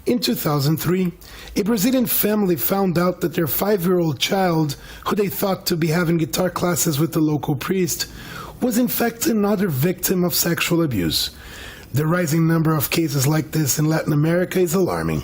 In 2003, a Brazilian family found out that their 5-year-old child, who they thought to be having guitar classes with the local priest, was in fact another victim of sexual abuse. The rising number of cases like this in Latin America is alarming.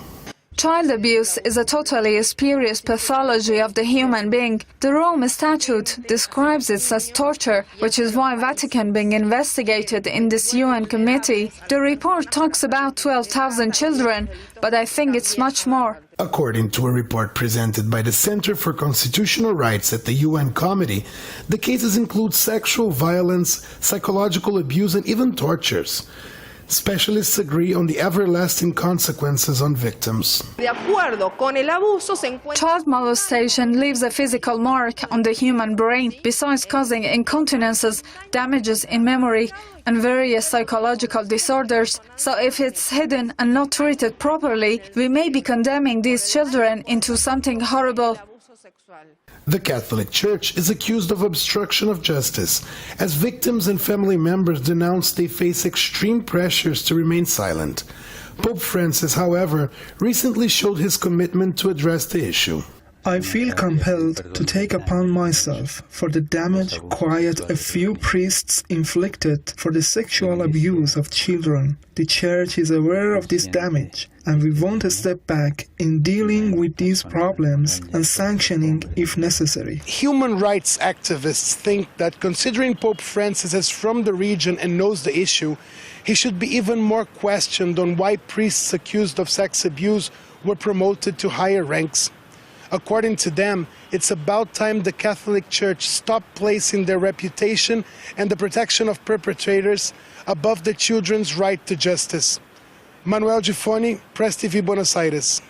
Child abuse is a totally spurious pathology of the human being. The Rome Statute describes it as torture, which is why Vatican being investigated in this UN committee. The report talks about 12,000 children, but I think it's much more. According to a report presented by the Center for Constitutional Rights at the UN Committee, the cases include sexual violence, psychological abuse, and even tortures. Specialists agree on the everlasting consequences on victims. Child molestation leaves a physical mark on the human brain, besides causing incontinences, damages in memory, and various psychological disorders. So if it's hidden and not treated properly, we may be condemning these children into something horrible. The Catholic Church is accused of obstruction of justice, as victims and family members denounce they face extreme pressures to remain silent. Pope Francis, however, recently showed his commitment to address the issue. I feel compelled to take upon myself for the damage quite a few priests inflicted for the sexual abuse of children. The Church is aware of this damage, and we won't step back in dealing with these problems and sanctioning if necessary. Human rights activists think that considering Pope Francis is from the region and knows the issue, he should be even more questioned on why priests accused of sex abuse were promoted to higher ranks. According to them, it's about time the Catholic Church stopped placing their reputation and the protection of perpetrators above the children's right to justice. Manuel Gifoni, Press TV, Buenos Aires.